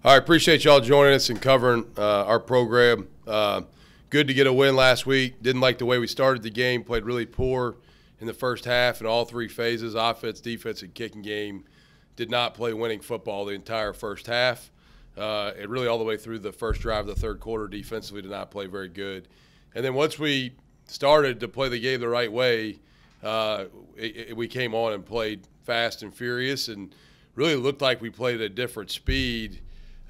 All right, appreciate y'all joining us and covering our program. Good to get a win last week. Didn't like the way we started the game. Played really poor in the first half in all three phases, offense, defense, and kicking game. Did not play winning football the entire first half. And really all the way through the first drive of the third quarter, defensively did not play very good. And then once we started to play the game the right way, we came on and played fast and furious and really looked like we played at a different speed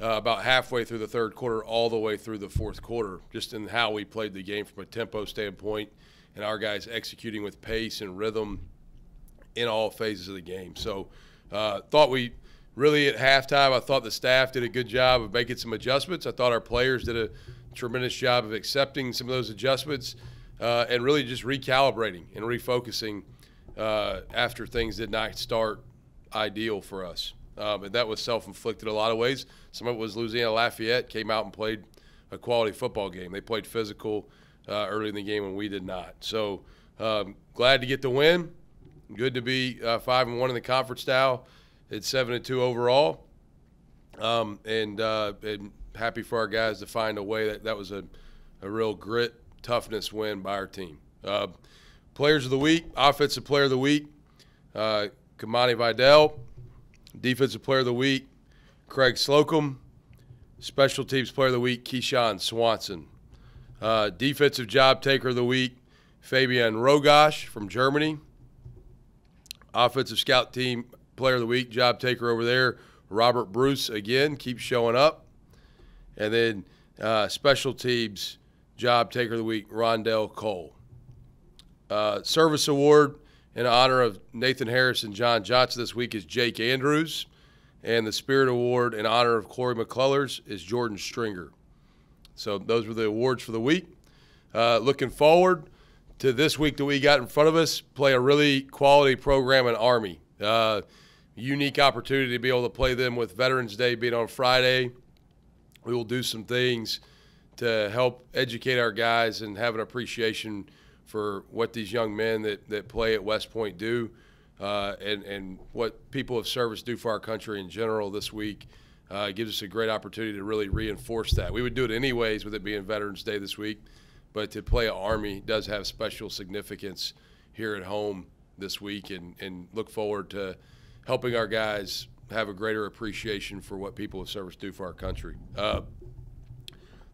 about halfway through the third quarter all the way through the fourth quarter, just in how we played the game from a tempo standpoint and our guys executing with pace and rhythm in all phases of the game. So thought we really at halftime, I thought the staff did a good job of making some adjustments. I thought our players did a tremendous job of accepting some of those adjustments and really just recalibrating and refocusing after things did not start ideal for us. And that was self-inflicted in a lot of ways. Some of it was Louisiana Lafayette came out and played a quality football game. They played physical early in the game when we did not. So glad to get the win. Good to be 5-1 in the conference now. It's 7-2 overall. And happy for our guys to find a way. That was a real grit, toughness win by our team. Players of the week, offensive player of the week, Kamani Vidal. Defensive player of the week, Craig Slocum. Special teams player of the week, Keyshawn Swanson. Defensive job taker of the week, Fabian Rogash from Germany. Offensive scout team player of the week, job taker over there, Robert Bruce again, keeps showing up. And then special teams job taker of the week, Rondell Cole. Service award in honor of Nathan Harris and John Johnson this week is Jake Andrews. And the Spirit Award in honor of Corey McCullers is Jordan Stringer. So those were the awards for the week. Looking forward to this week that we got in front of us, play a really quality program in Army. Unique opportunity to be able to play them with Veterans Day being on Friday. We will do some things to help educate our guys and have an appreciation for what these young men that play at West Point do and what people of service do for our country in general this week. It gives us a great opportunity to really reinforce that. We would do it anyways with it being Veterans Day this week, but to play at Army does have special significance here at home this week and look forward to helping our guys have a greater appreciation for what people of service do for our country.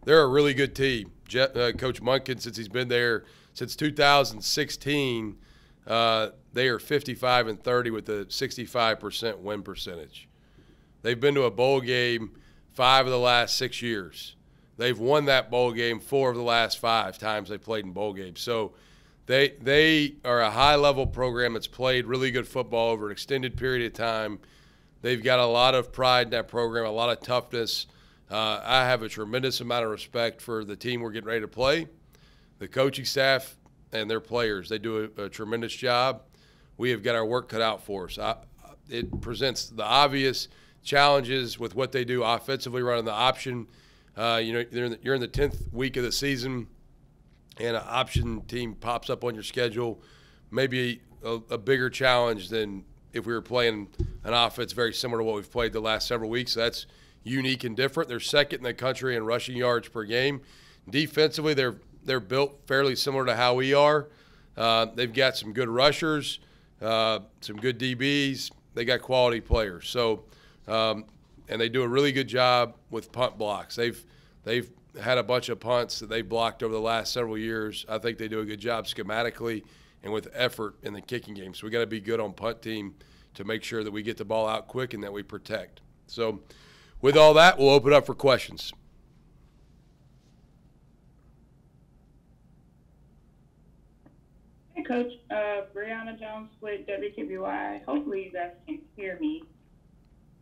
They're a really good team. Coach Munkin, since he's been there since 2016, they are 55-30 with a 65% win percentage. They've been to a bowl game 5 of the last 6 years. They've won that bowl game 4 of the last 5 times they've played in bowl games. So they are a high-level program that's played really good football over an extended period of time. They've got a lot of pride in that program, a lot of toughness. I have a tremendous amount of respect for the team we're getting ready to play. The coaching staff and their players, they do a tremendous job. We have got our work cut out for us. It presents the obvious challenges with what they do offensively, running the option. You're in the 10th week of the season, and an option team pops up on your schedule. Maybe a bigger challenge than if we were playing an offense very similar to what we've played the last several weeks. So that's unique and different. They're second in the country in rushing yards per game. Defensively, they're built fairly similar to how we are. They've got some good rushers, some good DBs. They got quality players. So, and they do a really good job with punt blocks. They've had a bunch of punts that they've blocked over the last several years. I think they do a good job schematically and with effort in the kicking game. So we got to be good on punt team to make sure that we get the ball out quick and that we protect. So with all that, we'll open up for questions. Hey, Coach. Brianna Jones with WKBY. Hopefully you guys can hear me.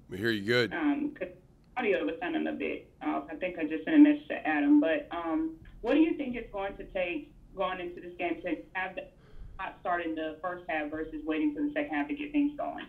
We hear you good. Cause audio was sounding a bit off. I think I just sent a message to Adam. But what do you think it's going to take going into this game to have the hot start in the first half versus waiting for the second half to get things going?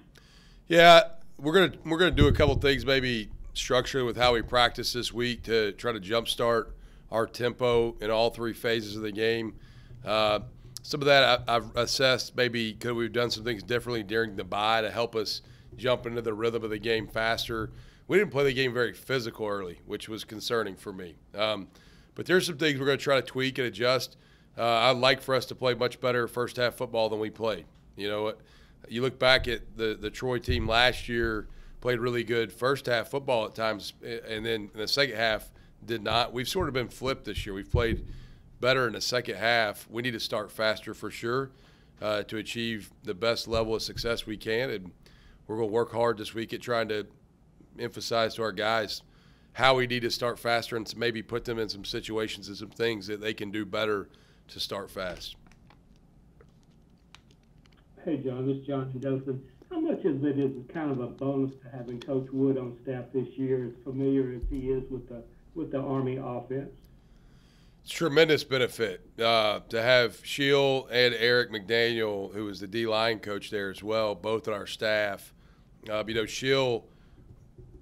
Yeah, we're gonna do a couple things, maybe structurally with how we practice this week to try to jumpstart our tempo in all 3 phases of the game. Some of that I've assessed maybe could we've done some things differently during the bye to help us jump into the rhythm of the game faster. we didn't play the game very physical early, which was concerning for me. But there's some things we're going to try to tweak and adjust. I'd like for us to play much better first half football than we played. You know, you look back at the Troy team last year, played really good first half football at times, and then in the second half did not. We've sort of been flipped this year. We've played better in the second half. We need to start faster for sure to achieve the best level of success we can, and we're going to work hard this week at trying to emphasize to our guys how we need to start faster and to maybe put them in some situations and some things that they can do better to start fast. Hey, John, this is Jonathan Dothan. How much of it is kind of a bonus to having Coach Wood on staff this year, as familiar as he is with the Army offense? It's a tremendous benefit to have Sheil and Eric McDaniel, who was the D-line coach there as well, both on our staff. Sheil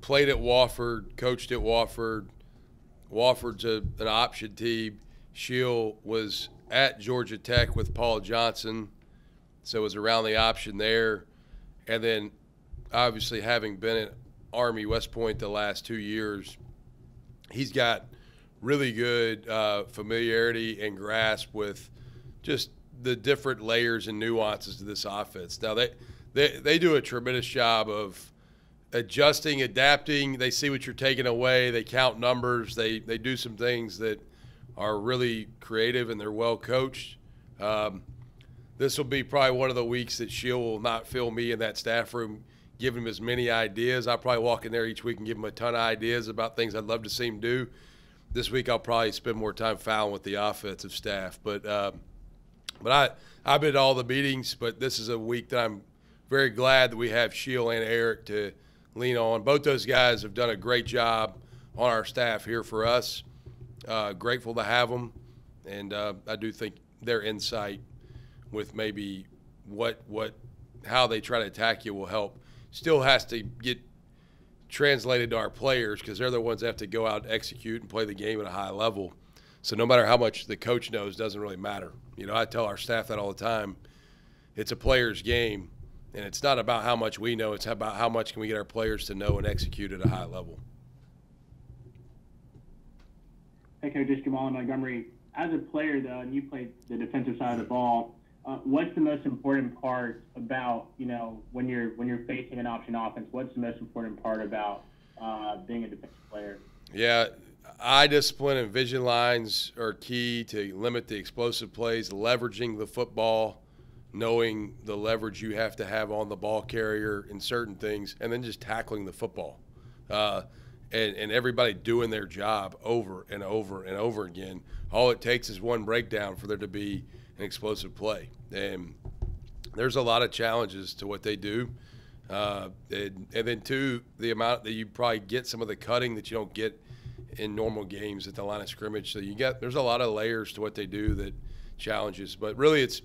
played at Wofford, coached at Wofford. Wofford's an option team. Sheil was at Georgia Tech with Paul Johnson, so was around the option there. And then, obviously, having been at Army West Point the last 2 years, he's got really good familiarity and grasp with just the different layers and nuances to this offense. Now, they do a tremendous job of adjusting, adapting. They see what you're taking away. They count numbers. They do some things that are really creative, and they're well coached. This will be probably one of the weeks that Sheil will not feel me in that staff room giving him as many ideas. I'll probably walk in there each week and give him a ton of ideas about things I'd love to see him do. This week I'll probably spend more time fouling with the offensive staff. But I've been at all the meetings, but this is a week that I'm very glad that we have Sheil and Eric to lean on. Both those guys have done a great job on our staff here for us. Grateful to have them, and I do think their insight with maybe how they try to attack you will help. Still has to get translated to our players because they're the ones that have to go out and execute and play the game at a high level. So no matter how much the coach knows, doesn't really matter. You know, I tell our staff that all the time. It's a player's game, and it's not about how much we know. It's about how much can we get our players to know and execute at a high level. Hey, Coach Jamal Montgomery. As a player, though, and you played the defensive side of the ball, what's the most important part about, when you're facing an option offense? What's the most important part about being a defensive player? Yeah, eye discipline and vision lines are key to limit the explosive plays, leveraging the football, knowing the leverage you have to have on the ball carrier in certain things, and then just tackling the football. And everybody doing their job over and over and over again. All it takes is one breakdown for there to be an explosive play. And there's a lot of challenges to what they do. And then, two, the amount that you probably get some of the cutting that you don't get in normal games at the line of scrimmage. So there's a lot of layers to what they do that challenges. But really it's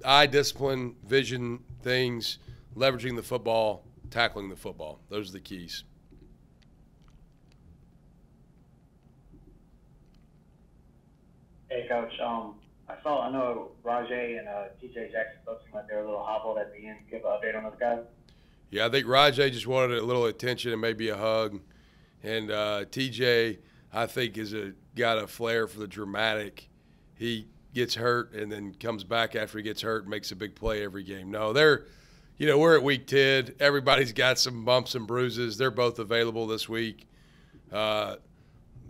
eye discipline, vision things, leveraging the football, tackling the football. Those are the keys. Hey, Coach. I know Rajay and TJ Jackson both seem like they're a little hobbled at the end. Give an update on those guys. Yeah, I think Rajay just wanted a little attention and maybe a hug. And TJ, I think, got a flair for the dramatic. He gets hurt and then comes back after he gets hurt and makes a big play every game. No, we're at week 10. Everybody's got some bumps and bruises. They're both available this week. They're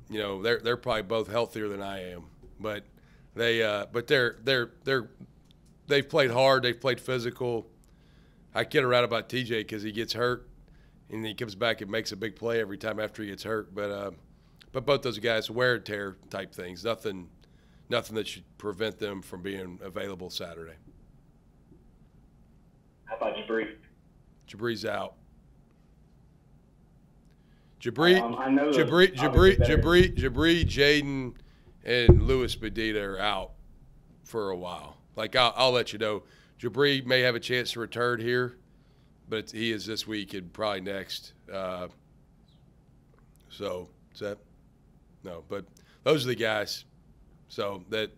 probably both healthier than I am. But they've played hard. They've played physical. I kid around about TJ because he gets hurt and he comes back and makes a big play every time after he gets hurt. But both those guys, wear and tear type things. Nothing that should prevent them from being available Saturday. How about Jabri? Jabri's out. Jabri, Jaden, and Louis Medina are out for a while. Like, I'll let you know. Jabri may have a chance to return here, but he is this week and probably next. So, is that? No, but those are the guys that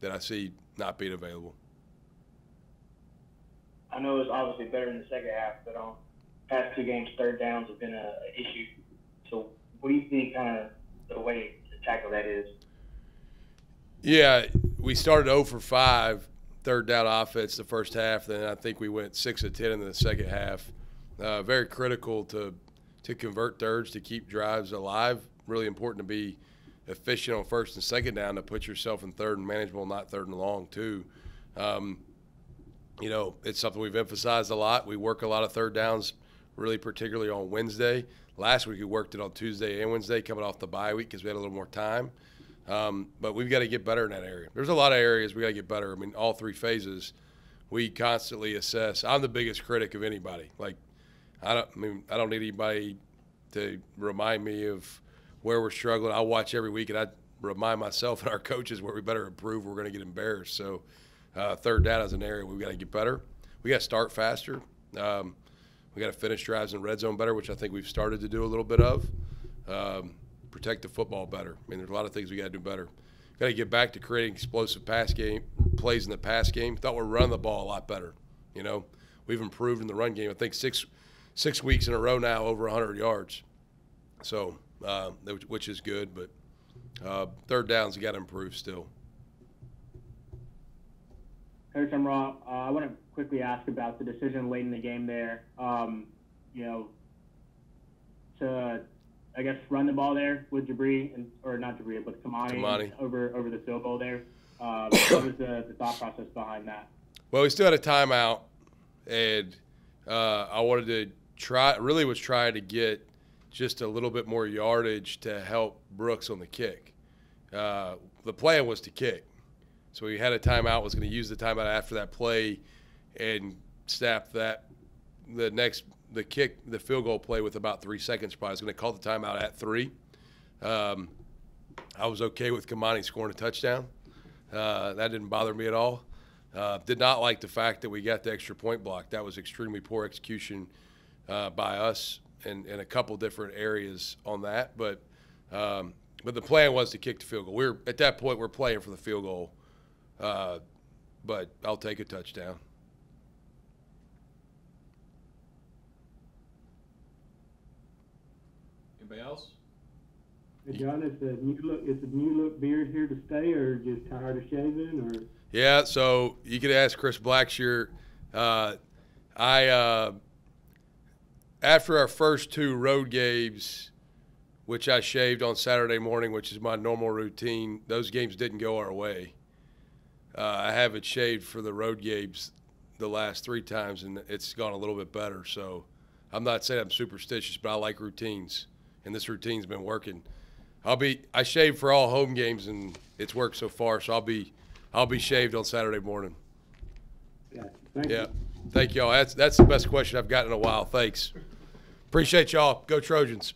I see not being available. I know it was obviously better in the second half, but past two games, third downs have been an issue. So what do you think kind of the way to tackle that is? Yeah, we started 0 for 5, third down offense the first half. Then I think we went 6 of 10 in the second half. Very critical to convert thirds, to keep drives alive. Really important to be efficient on first and second down, to put yourself in third and manageable, not third and long too. You know, it's something we've emphasized a lot. We work a lot of third downs, really particularly on Wednesday. Last week we worked it on Tuesday and Wednesday, coming off the bye week because we had a little more time. But we've got to get better in that area. There's a lot of areas we got to get better. I mean, all three phases, we constantly assess. I'm the biggest critic of anybody. Like, I don't need anybody to remind me of where we're struggling. I watch every week, and I remind myself and our coaches where we better improve. We're going to get embarrassed. So, third down is an area we've got to get better. We got to start faster. We got to finish drives in red zone better, which I think we've started to do a little bit of. Protect the football better. I mean, there's a lot of things we got to do better. Got to get back to creating explosive pass game plays in the pass game. Thought we're running the ball a lot better. You know, we've improved in the run game. I think six weeks in a row now, over 100 yards. So, which is good. But third downs, you got to improve still. Coach Sumrall, I want to quickly ask about the decision late in the game there. You know, to I guess run the ball there with Jabri, or not Jabri, but Kamani over the field goal there. What was the thought process behind that? Well, we still had a timeout, and I wanted to trying to get just a little bit more yardage to help Brooks on the kick. The plan was to kick. So we had a timeout, was going to use the timeout after that play and snap the field goal play with about 3 seconds. Probably I was going to call the timeout at 3. I was okay with Kamani scoring a touchdown. That didn't bother me at all. Did not like the fact that we got the extra point block. That was extremely poor execution by us in a couple different areas on that. But the plan was to kick the field goal. At that point, we're playing for the field goal. But I'll take a touchdown. Anybody else? Hey John, is the new look beard here to stay, or just tired of shaving, or? Yeah, so you could ask Chris Blackshear. After our first 2 road games, which I shaved on Saturday morning, which is my normal routine, those games didn't go our way. I haven't shaved for the road games the last 3 times, and it's gone a little bit better. So I'm not saying I'm superstitious, but I like routines, and this routine's been working. I shaved for all home games, and it's worked so far. So I'll be shaved on Saturday morning. Gotcha. Thank you. Thank y'all. That's the best question I've gotten in a while. Thanks. Appreciate y'all. Go Trojans.